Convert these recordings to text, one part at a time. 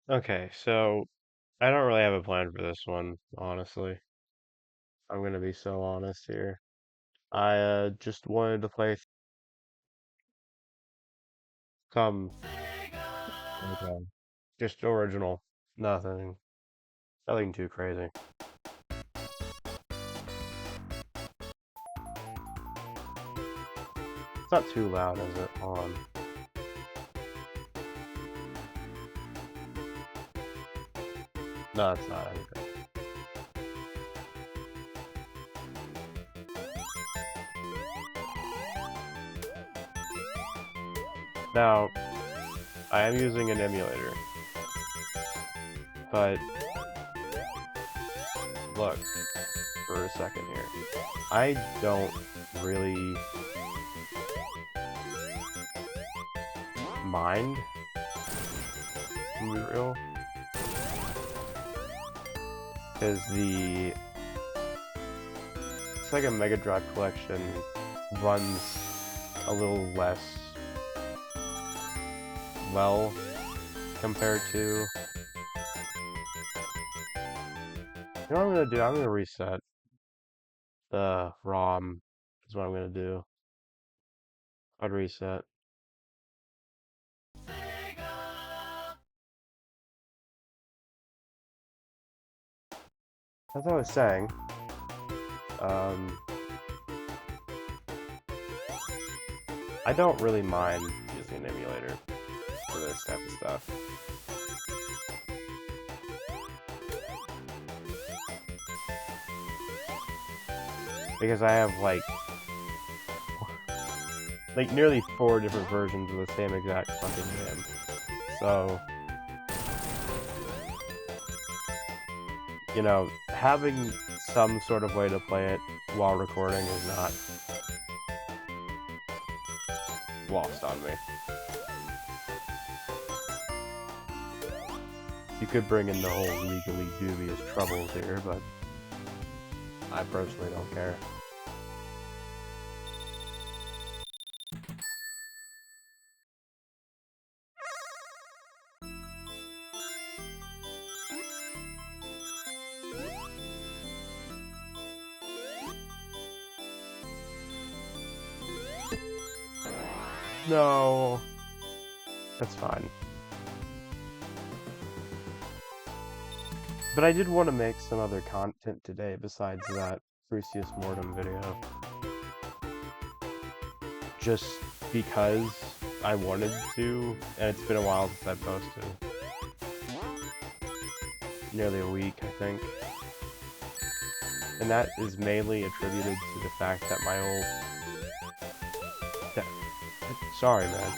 Okay, so I don't really have a plan for this one, honestly. I'm gonna be so honest here. I just wanted to play some okay, just original, nothing, nothing too crazy. It's not too loud, is it? Hold on. No, it's not. Okay. Now, I am using an emulator, but look for a second here. I don't really mind, to be real, because the Sega Mega Drive collection runs a little less well compared to. You know what I'm gonna do? I'm gonna reset the ROM. Is what I'm gonna do. I'd reset. As I was saying, um, I don't really mind using an emulator for this type of stuff. Because I have like nearly 4 different versions of the same exact fucking game. So, you know, having some sort of way to play it while recording is not lost on me. You could bring in the whole legally dubious troubles here, but I personally don't care. No, that's fine. But I did want to make some other content today besides that Crucius Mortem video. Just because I wanted to, and it's been a while since I posted. Nearly a week, I think. And that is mainly attributed to the fact that my old... Sorry, man.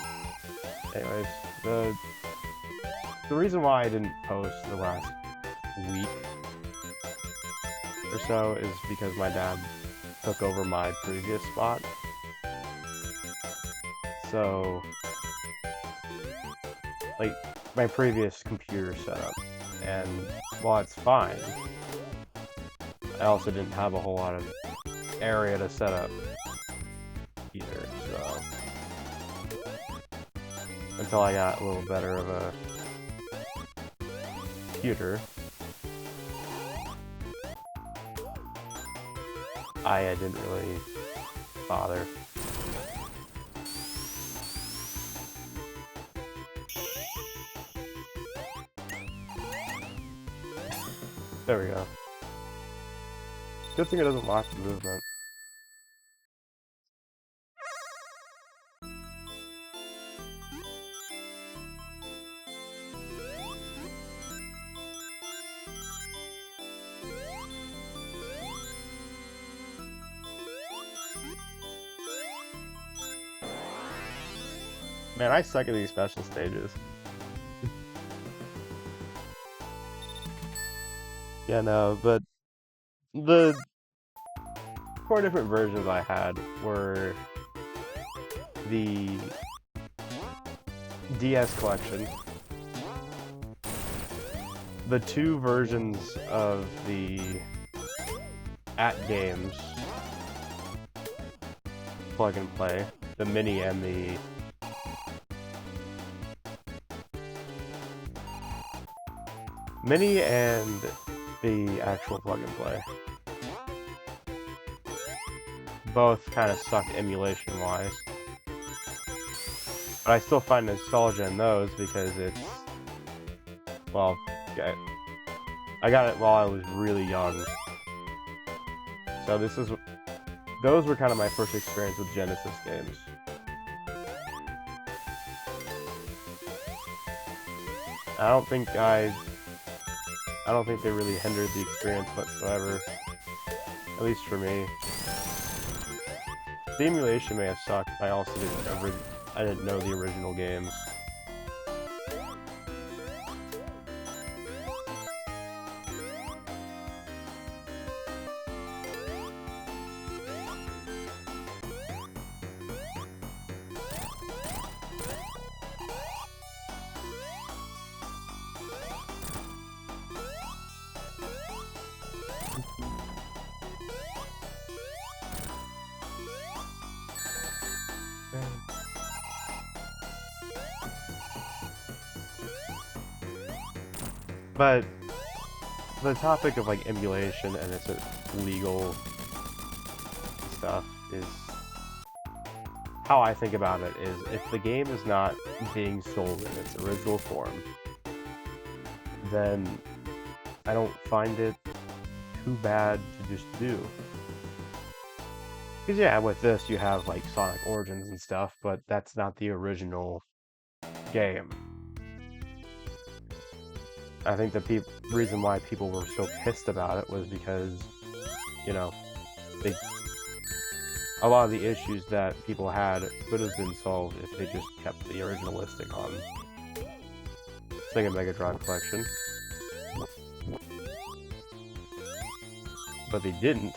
Anyways, the reason why I didn't post the last week or so is because my dad took over my previous spot. So, like, my previous computer setup. And while it's fine, I also didn't have a whole lot of area to set up either, so... Until I got a little better of a computer, I didn't really bother. There we go. Good thing it doesn't lock the movement. Man, I suck at these special stages. Yeah, no, but the 4 different versions I had were the DS collection, the 2 versions of the At Games plug and play, the mini and the Mini and the actual plug-and-play. Both kind of suck emulation-wise. But I still find nostalgia in those because it's... Well, I got it while I was really young. So this is... Those were kind of my first experience with Genesis games. I don't think they really hindered the experience whatsoever. At least for me. The emulation may have sucked. I also didn't know the original games. But the topic of like emulation and its legal stuff is how I think about it is if the game is not being sold in its original form, then I don't find it too bad to just do. Because yeah, with this you have like Sonic Origins and stuff, but that's not the original game. I think the reason why people were so pissed about it was because, you know, a lot of the issues that people had could have been solved if they just kept the original listing on Sega Mega Drive Collection. But they didn't.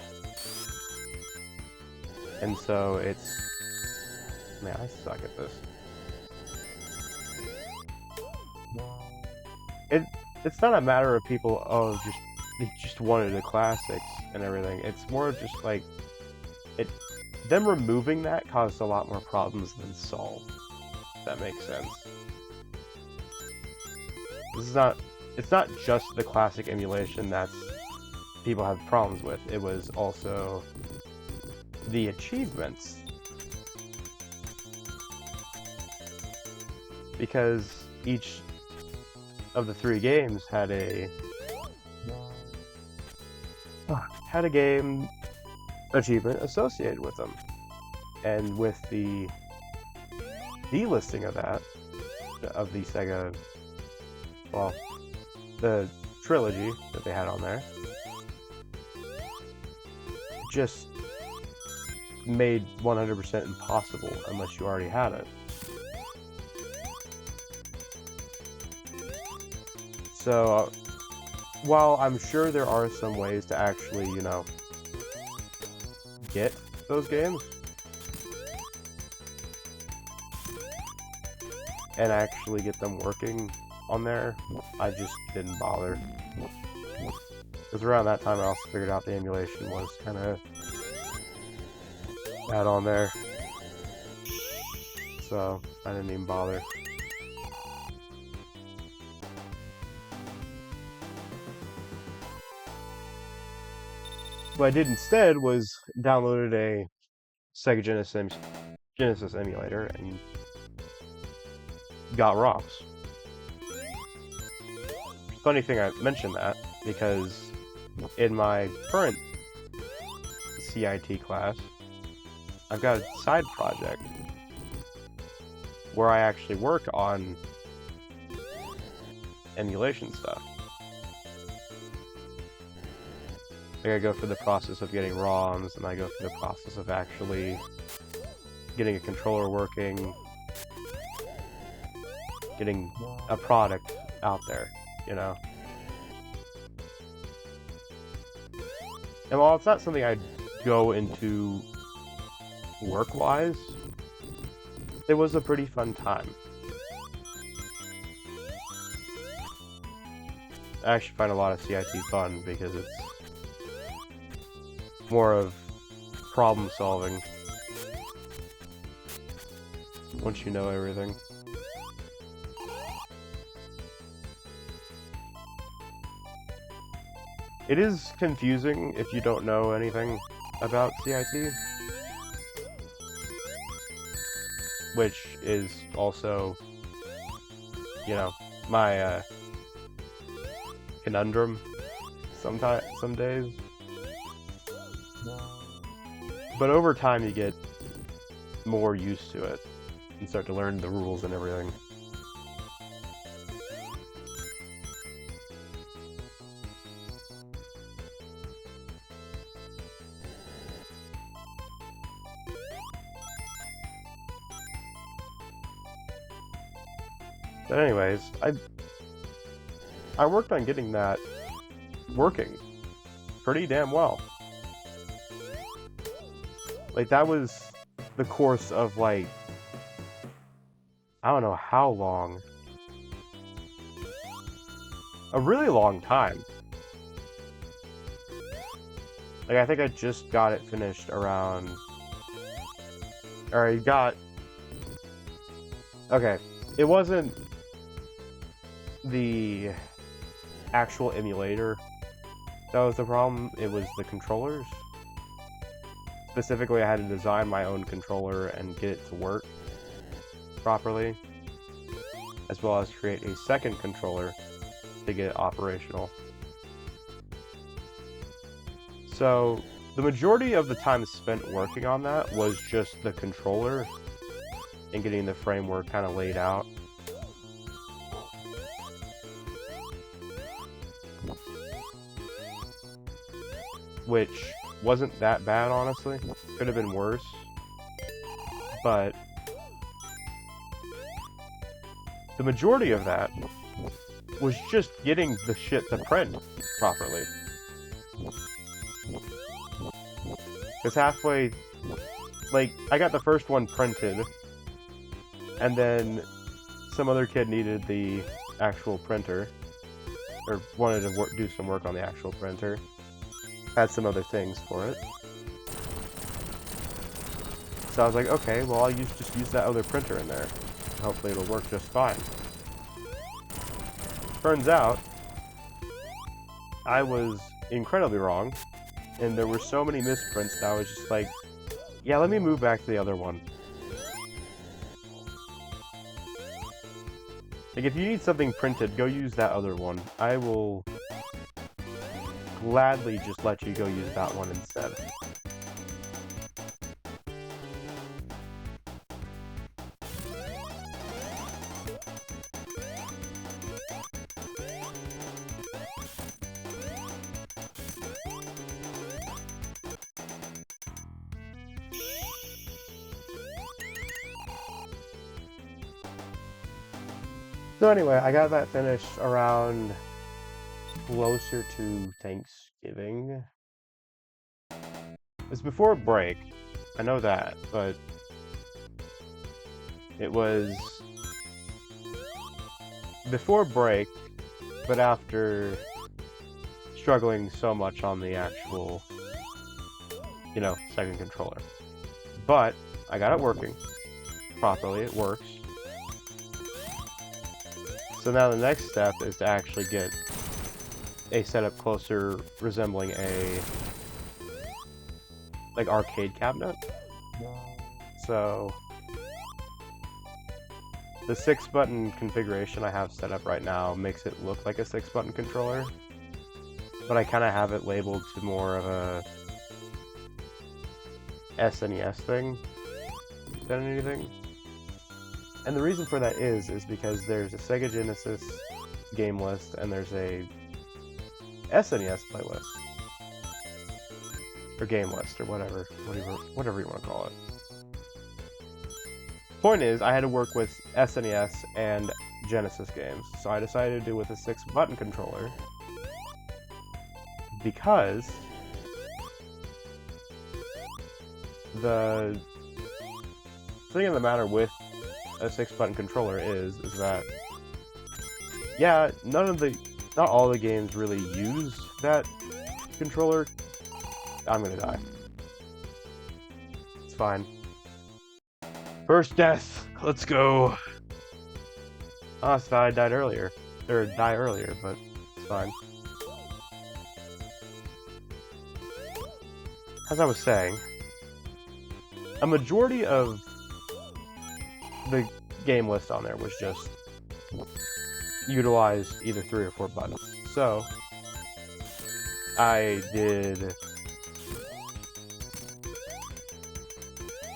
And so it's... Man, I suck at this. It's not a matter of people, oh, they just wanted the classics and everything. It's more just like them removing that caused a lot more problems than solved. If that makes sense. It's not just the classic emulation that people have problems with. It was also the achievements. Because each of the 3 games had a game achievement associated with them, and with the delisting of that of the Sega, well, the trilogy that they had on there, just made 100% impossible unless you already had it. So, while I'm sure there are some ways to actually, you know, get those games and actually get them working on there, I just didn't bother. Because around that time I also figured out the emulation was kind of bad on there. So, I didn't even bother. What I did instead was downloaded a Sega Genesis emulator and got ROMs. Funny thing I mentioned that, because in my current CIT class, I've got a side project where I actually work on emulation stuff. Like I go through the process of getting ROMs, and I go through the process of actually getting a controller working, getting a product out there, you know? And while it's not something I'd go into work-wise, it was a pretty fun time. I actually find a lot of CIT fun because it's more of problem solving once you know everything. It is confusing if you don't know anything about CIT, which is also, you know, my conundrum some days. But over time you get more used to it and start to learn the rules and everything. But anyways, I worked on getting that working pretty damn well. Like, that was the course of, like, I don't know how long. A really long time. Like, I think I just got it finished around... Or I got... Okay, it wasn't the actual emulator that was the problem, it was the controllers. Specifically, I had to design my own controller and get it to work properly, as well as create a second controller to get it operational. So, the majority of the time spent working on that was just the controller and getting the framework kind of laid out. Which wasn't that bad, honestly. Could have been worse. But the majority of that was just getting the shit to print properly. Because halfway, like, I got the first one printed, and then some other kid needed the actual printer, or wanted to do some work on the actual printer. Had some other things for it. So I was like, okay, well, I'll just use that other printer in there. Hopefully it'll work just fine. Turns out, I was incredibly wrong, and there were so many misprints that I was just like, yeah, let me move back to the other one. Like, if you need something printed, go use that other one. I will gladly just let you go use that one instead. So anyway, I got that finished around closer to Thanksgiving. It was before break, I know that, but it was before break, but after struggling so much on the actual, you know, second controller. But I got it working properly, it works. So now the next step is to actually get a setup closer resembling a like arcade cabinet. So the 6-button configuration I have set up right now makes it look like a 6-button controller, but I kind of have it labeled to more of a SNES thing than anything. And the reason for that is because there's a Sega Genesis game list and there's a SNES playlist. Or game list, or whatever you want to call it. Point is, I had to work with SNES and Genesis games, so I decided to do it with a 6-button controller because the thing of the matter with a 6-button controller is that, yeah, not all the games really use that controller. I'm gonna die. It's fine. First death! Let's go! Oh, I thought I died earlier. Or die earlier, but it's fine. as I was saying, a majority of the game list on there was just utilize either 3 or 4 buttons. So I did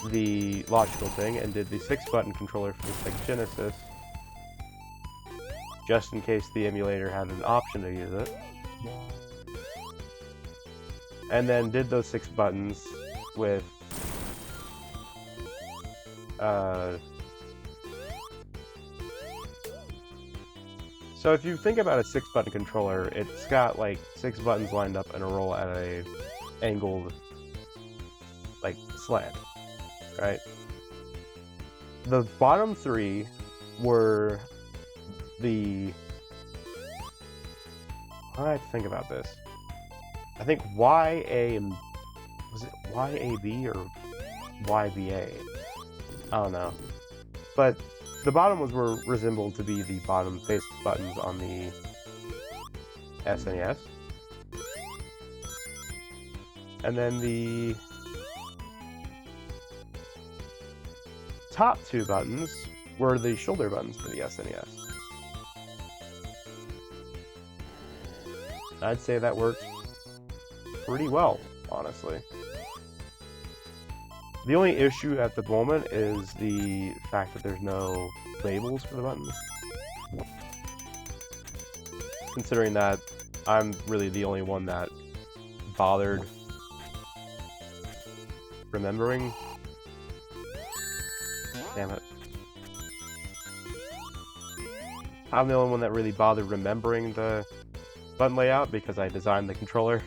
the logical thing and did the 6-button controller for the Sega Genesis, just in case the emulator had an option to use it. And then did those 6 buttons with so if you think about a 6-button controller, it's got like 6 buttons lined up in a row at a angled like slant, right? The bottom 3 were the... I have to think about this. I think YA... Was it YAB or YBA? I don't know. But the bottom ones were resembled to be the bottom-faced buttons on the SNES. And then the top 2 buttons were the shoulder buttons for the SNES. I'd say that works pretty well, honestly. The only issue at the moment is the fact that there's no labels for the buttons. Considering that I'm really the only one that bothered remembering. Damn it. I'm the only one that really bothered remembering the button layout because I designed the controller.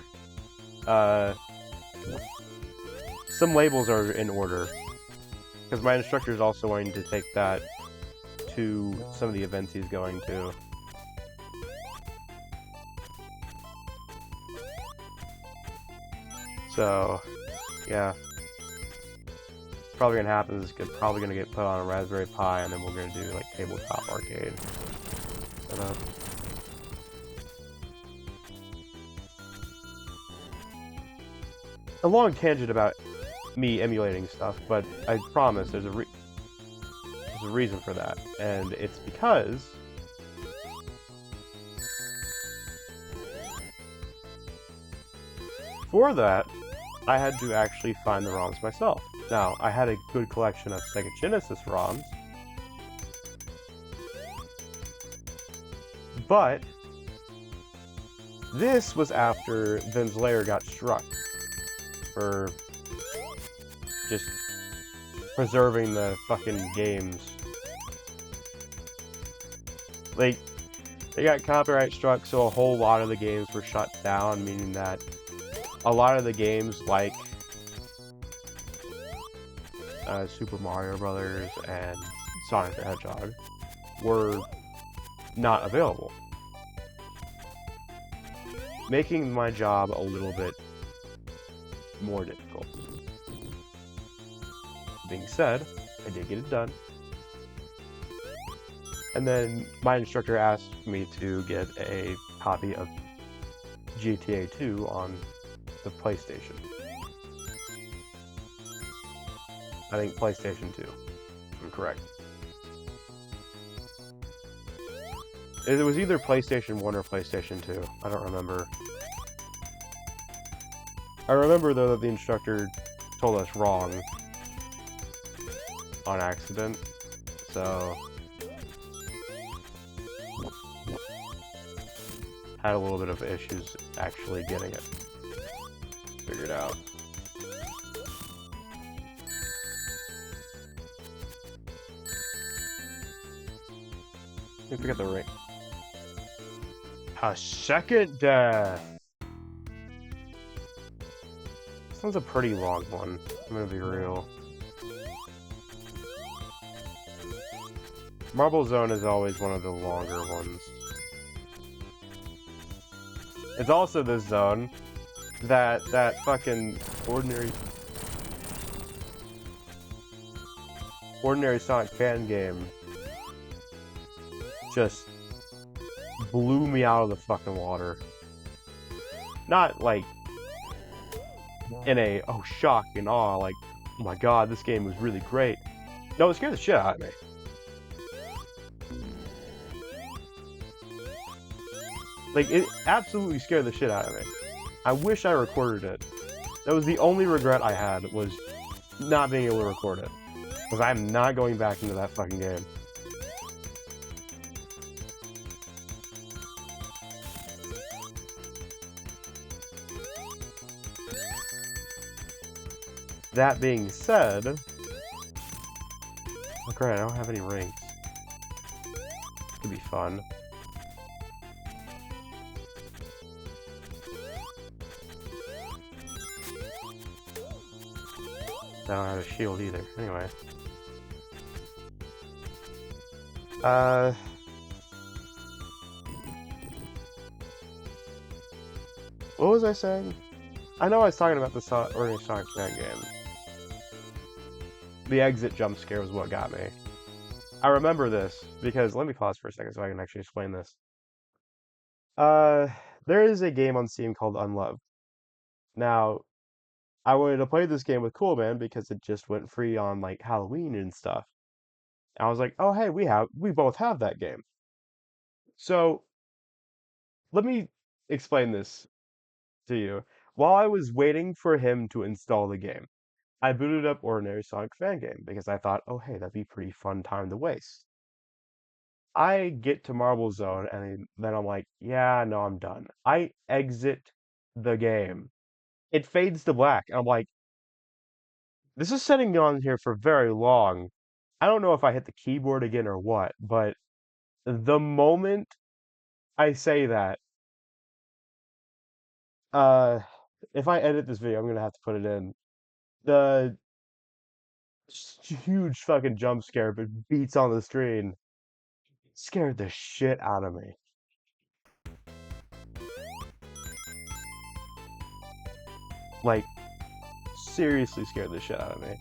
Some labels are in order, because my instructor is also going to take that to some of the events he's going to. So, yeah. Probably gonna happen is it's probably gonna get put on a Raspberry Pi, and then we're gonna do like tabletop arcade setup. A long tangent about me emulating stuff, but I promise there's a reason for that, and it's because for that I had to actually find the ROMs myself. Now, I had a good collection of Sega Genesis ROMs, but this was after Vin's Lair got struck for just preserving the fucking games. Like, they got copyright struck, so a whole lot of the games were shut down, meaning that a lot of the games, like Super Mario Brothers and Sonic the Hedgehog, were not available. Making my job a little bit more difficult. Being said, I did get it done. And then my instructor asked me to get a copy of GTA 2 on the PlayStation. I think PlayStation 2, if I'm correct. It was either PlayStation 1 or PlayStation 2. I don't remember. I remember, though, that the instructor told us wrong on accident, so had a little bit of issues actually getting it figured out. Let me pick up the ring. A second death! This one's a pretty long one, I'm gonna be real. Marble Zone is always one of the longer ones. It's also the zone that fucking ordinary Sonic fan game just blew me out of the fucking water. Not like in a, oh, shock and awe, like, oh my god, this game was really great. No, it scared the shit out of me. Like, it absolutely scared the shit out of me. I wish I recorded it. That was the only regret I had, was not being able to record it. Because I'm not going back into that fucking game. That being said... Oh great, I don't have any rings. This could be fun. I don't have a shield either. Anyway. What was I saying? I know I was talking about the early Sonic Fan game. The exit jump scare was what got me. I remember this, because, let me pause for a second so I can actually explain this. Uh, there is a game on Steam called Unloved. Now, I wanted to play this game with Cool Man because it just went free on, like, Halloween and stuff. And I was like, oh hey, we both have that game. So, let me explain this to you. While I was waiting for him to install the game, I booted up Ordinary Sonic Fan Game because I thought, oh hey, that'd be a pretty fun time to waste. I get to Marble Zone and then I'm like, yeah, no, I'm done. I exit the game. It fades to black. And I'm like, this is sitting me on here for very long. I don't know if I hit the keyboard again or what, but the moment I say that, uh, if I edit this video, I'm gonna have to put it in. The huge fucking jump scare, but beats on the screen scared the shit out of me. Like, seriously scared the shit out of me.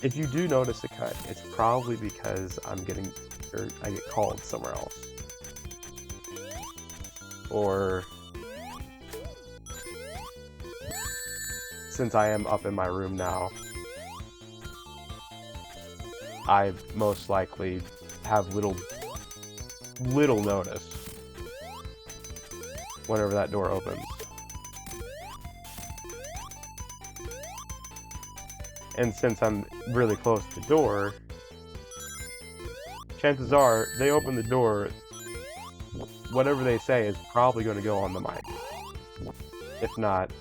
If you do notice a cut, it's probably because I get called somewhere else. Or since I am up in my room now, I most likely have little notice whenever that door opens. And since I'm really close to the door, chances are they open the door, whatever they say is probably going to go on the mic. If not,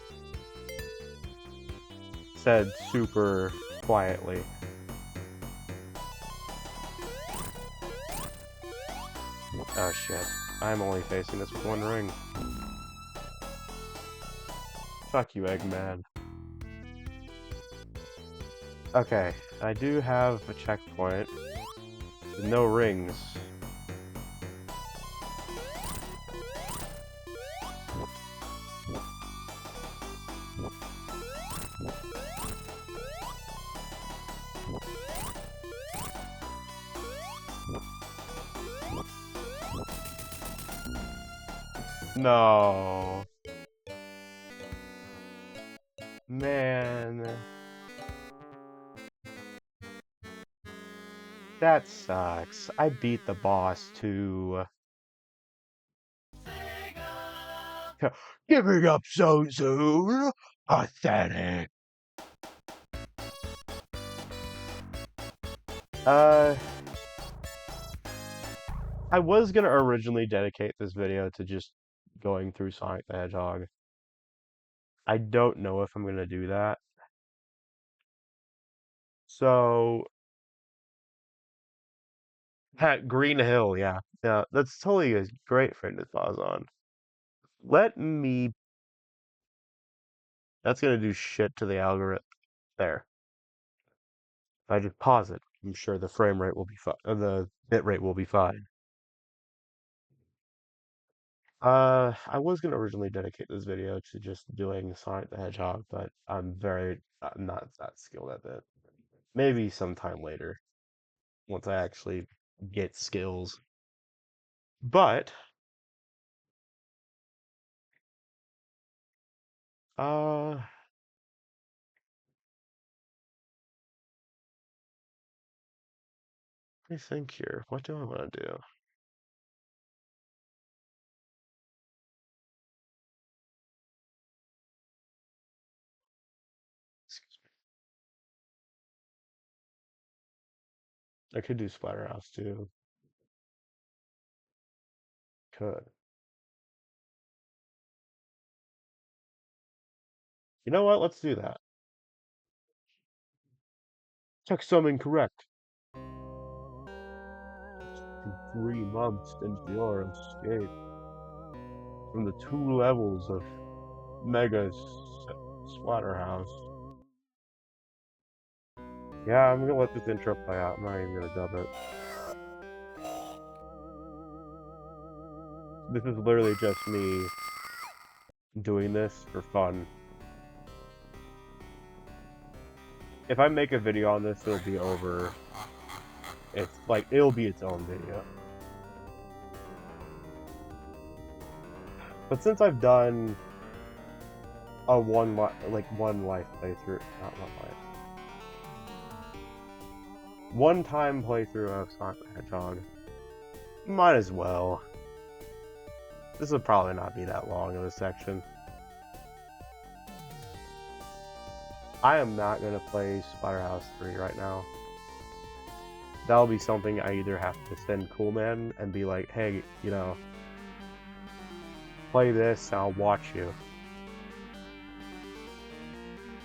said super quietly. Oh shit, I'm only facing this with one ring. Fuck you, Eggman. Okay, I do have a checkpoint with no rings. No. Man. That sucks. I beat the boss too. Giving up so soon? Pathetic. Uh, I was gonna originally dedicate this video to just going through Sonic the Hedgehog. I don't know if I'm gonna do that. So, Green Hill, yeah. Yeah, that's totally a great friend to pause on. Let me... That's gonna do shit to the algorithm. There. If I just pause it, I'm sure the frame rate will be fine. The bit rate will be fine. I was gonna originally dedicate this video to just doing Sonic the Hedgehog, but I'm not that skilled at it. Maybe sometime later, once I actually get skills. But let me think here. What do I want to do? I could do Splatterhouse too. Could. You know what? Let's do that. Checksum incorrect. 3 months into your escape from the 2 levels of Mega Splatterhouse. Yeah, I'm gonna let this intro play out. I'm not even gonna dub it. This is literally just me doing this for fun. If I make a video on this, it'll be over. It's like, it'll be its own video. But since I've done a one life playthrough, not one life, one-time playthrough of Sonic the Hedgehog, might as well. This will probably not be that long of a section. I am not going to play Splatterhouse 3 right now. That'll be something I either have to send Coolman and be like, hey, you know, play this and I'll watch you.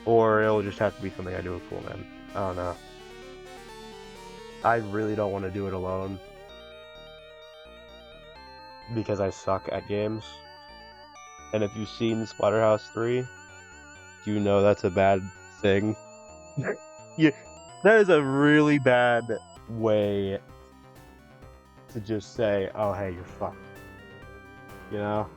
Or it'll just have to be something I do with Coolman. I don't know. I really don't want to do it alone. Because I suck at games. And if you've seen Splatterhouse 3, you know that's a bad thing. Yeah, that is a really bad way to just say, oh hey, you're fucked. You know?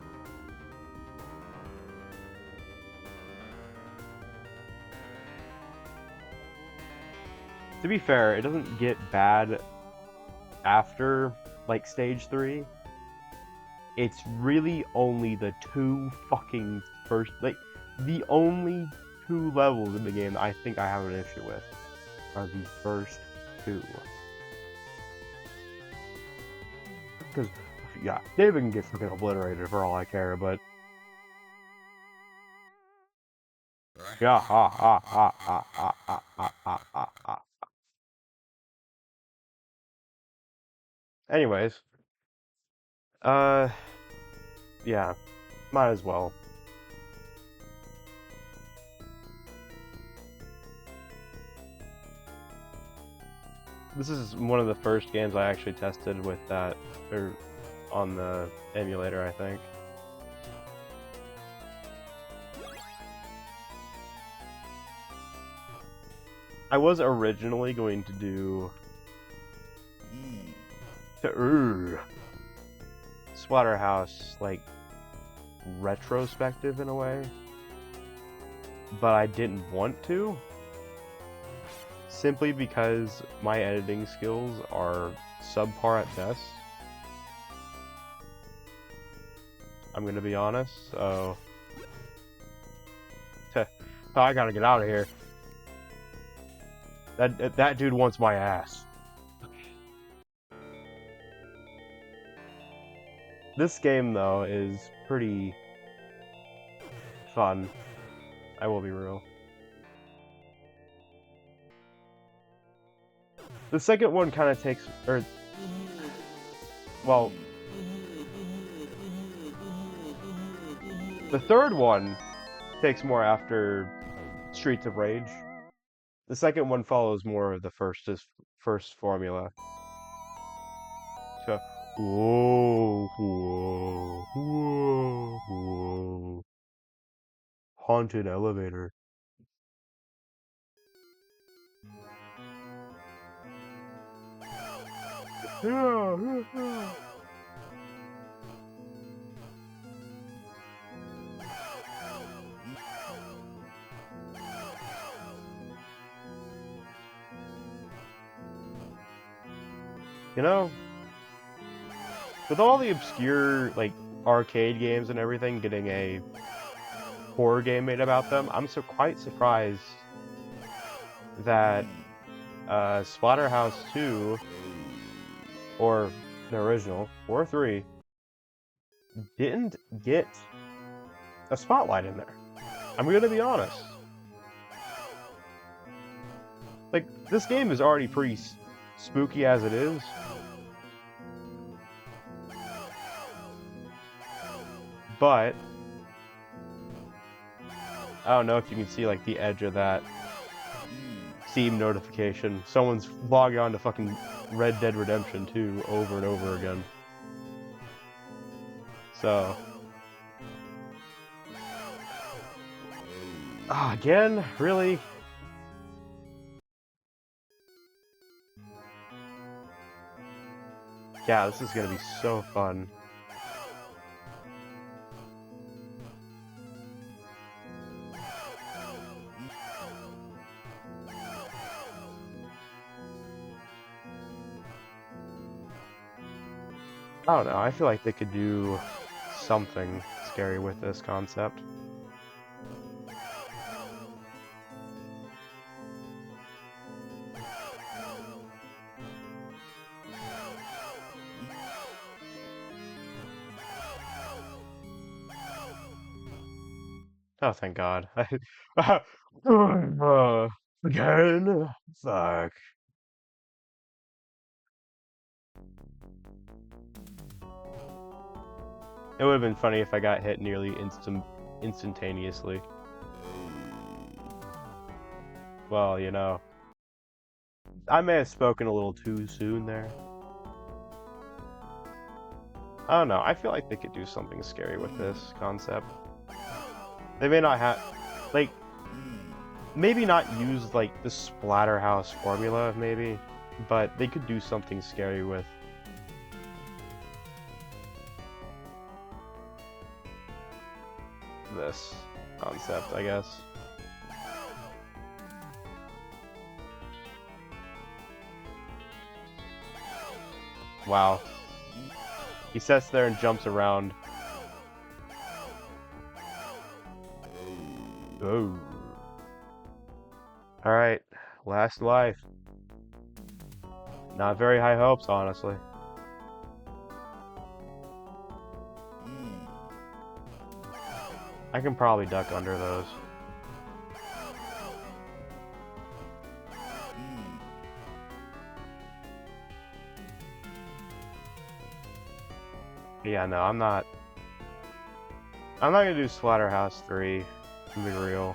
To be fair, it doesn't get bad after, like, stage 3. It's really only the 2 fucking first, like, the only 2 levels in the game that I think I have an issue with are the first 2. Because, yeah, David can get fucking obliterated for all I care, but... Yeah, ha, ha, ha, ha, ha, ha, ha, ha, ha, ha. Anyways. Yeah, might as well. This is one of the first games I actually tested with that, or on the emulator, I think. I was originally going to do Splatterhouse, like, retrospective in a way, but I didn't want to, simply because my editing skills are subpar at best. I'm gonna be honest, so... I gotta get out of here. That dude wants my ass. This game, though, is pretty fun. I will be real. The second one kind of takes, well, the third one takes more after Streets of Rage. The second one follows more of the first formula. So, whoa, whoa, whoa, whoa. Haunted elevator. You know, with all the obscure, like, arcade games and everything getting a horror game made about them, I'm quite surprised that Splatterhouse 2, or the original, or 3, didn't get a spotlight in there. I'm gonna be honest. Like, this game is already pretty spooky as it is. But I don't know if you can see, like, the edge of that Steam notification. Someone's logging on to fucking Red Dead Redemption 2 over and over again. So... again? Really? Yeah, this is gonna be so fun. I don't know, I feel like they could do something scary with this concept. Oh, thank God. Again? Fuck. It would have been funny if I got hit nearly instantaneously. Well, you know. I may have spoken a little too soon there. I don't know, I feel like they could do something scary with this concept. They may not have... like... maybe not use, like, the Splatterhouse formula, maybe. But they could do something scary with... this concept, I guess. Wow. He sits there and jumps around. Oh. Alright, last life. Not very high hopes, honestly. I can probably duck under those. Yeah, no, I'm not gonna do Splatterhouse 3, to be real.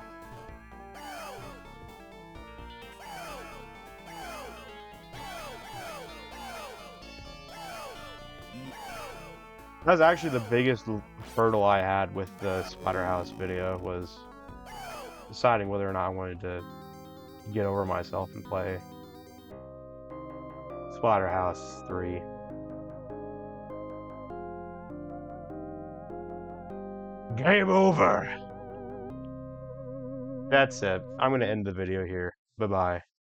That was actually the biggest hurdle I had with the Splatterhouse video, was deciding whether or not I wanted to get over myself and play Splatterhouse 3. Game over! That's it. I'm gonna end the video here. Bye-bye.